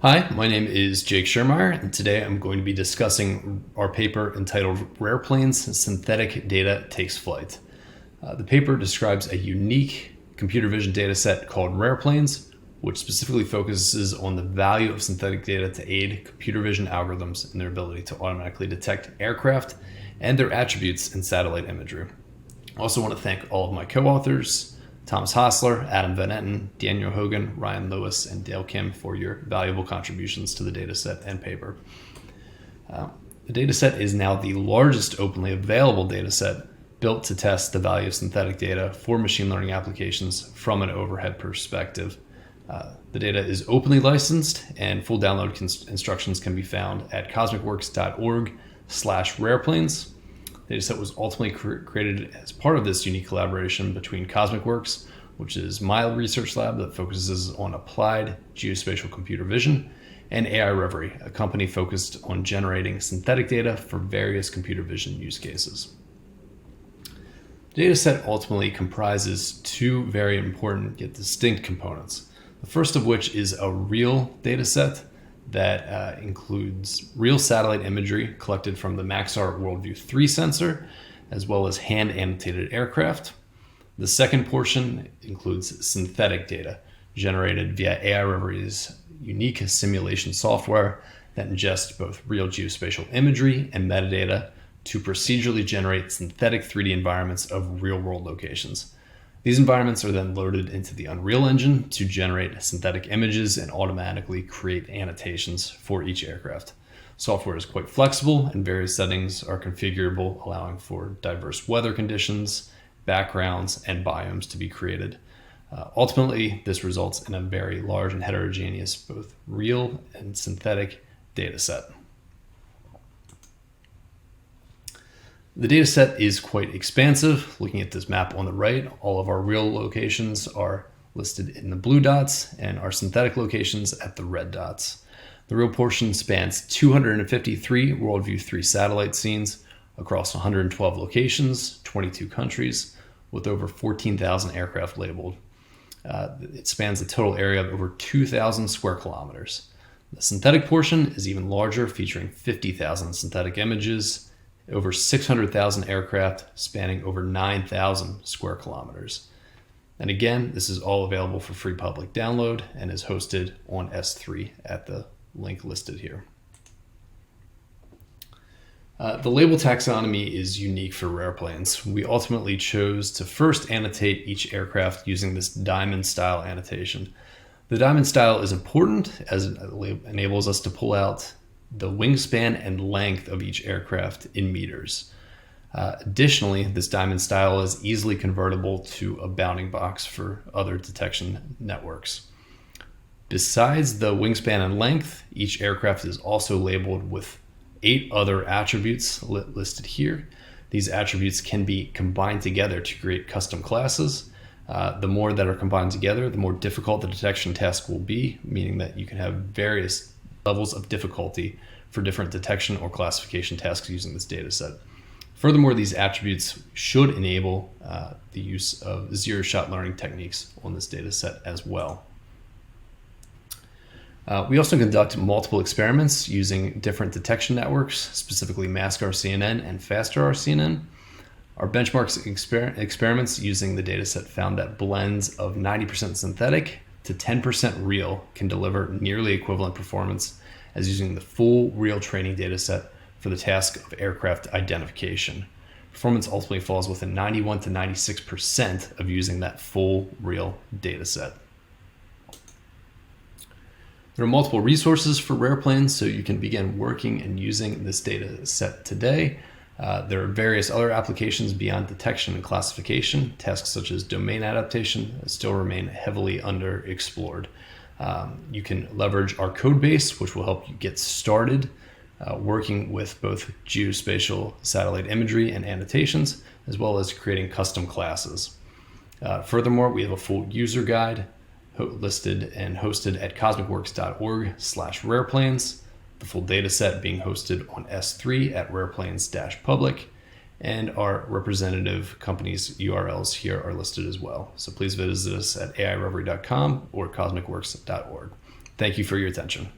Hi, my name is Jake Schermeyer, and today I'm going to be discussing our paper entitled RarePlanes: Synthetic Data Takes Flight. The paper describes a unique computer vision dataset called RarePlanes, which specifically focuses on the value of synthetic data to aid computer vision algorithms in their ability to automatically detect aircraft and their attributes in satellite imagery. I also want to thank all of my co-authors, Thomas Hosler, Adam Van Etten, Daniel Hogan, Ryan Lewis, and Dale Kim for your valuable contributions to the dataset and paper. The dataset is now the largest openly available dataset built to test the value of synthetic data for machine learning applications from an overhead perspective. The data is openly licensed, and full download instructions can be found at cosmicworks.org/rareplanes. The dataset was ultimately created as part of this unique collaboration between CosmicWorks, which is my research lab that focuses on applied geospatial computer vision, and AI Reverie, a company focused on generating synthetic data for various computer vision use cases. The dataset ultimately comprises two very important yet distinct components. The first of which is a real dataset that includes real satellite imagery collected from the Maxar Worldview 3 sensor, as well as hand-annotated aircraft. The second portion includes synthetic data generated via AI Reverie's unique simulation software that ingests both real geospatial imagery and metadata to procedurally generate synthetic 3D environments of real-world locations. These environments are then loaded into the Unreal Engine to generate synthetic images and automatically create annotations for each aircraft. Software is quite flexible, and various settings are configurable, allowing for diverse weather conditions, backgrounds, and biomes to be created. Ultimately, this results in a very large and heterogeneous, both real and synthetic data set. The dataset is quite expansive. Looking at this map on the right, all of our real locations are listed in the blue dots and our synthetic locations at the red dots. The real portion spans 253 Worldview 3 satellite scenes across 112 locations, 22 countries, with over 14,000 aircraft labeled. It spans a total area of over 2,000 square kilometers. The synthetic portion is even larger, featuring 50,000 synthetic images, over 600,000 aircraft spanning over 9,000 square kilometers. And again, this is all available for free public download and is hosted on S3 at the link listed here. The label taxonomy is unique for RarePlanes. We ultimately chose to first annotate each aircraft using this diamond style annotation. The diamond style is important as it enables us to pull out the wingspan and length of each aircraft in meters. Additionally, this diamond style is easily convertible to a bounding box for other detection networks. Besides the wingspan and length, each aircraft is also labeled with 8 other attributes listed here. These attributes can be combined together to create custom classes. The more that are combined together, the more difficult the detection task will be, meaning that you can have various levels of difficulty for different detection or classification tasks using this data set. Furthermore, these attributes should enable the use of zero-shot learning techniques on this data set as well. We also conduct multiple experiments using different detection networks, specifically MaskRCNN and FasterRCNN. Our benchmarks experiments using the dataset found that blends of 90% synthetic to 10% real can deliver nearly equivalent performance as using the full real training dataset for the task of aircraft identification. Performance ultimately falls within 91 to 96% of using that full real dataset. There are multiple resources for RarePlanes, so you can begin working and using this data set today. There are various other applications beyond detection and classification. Tasks such as domain adaptation still remain heavily underexplored. You can leverage our code base, which will help you get started working with both geospatial satellite imagery and annotations, as well as creating custom classes. Furthermore, we have a full user guide listed and hosted at cosmicworks.org/rareplanes. The full data set being hosted on S3 at rareplanes-public, and our representative companies' URLs here are listed as well. So please visit us at aireverie.com or cosmicworks.org. Thank you for your attention.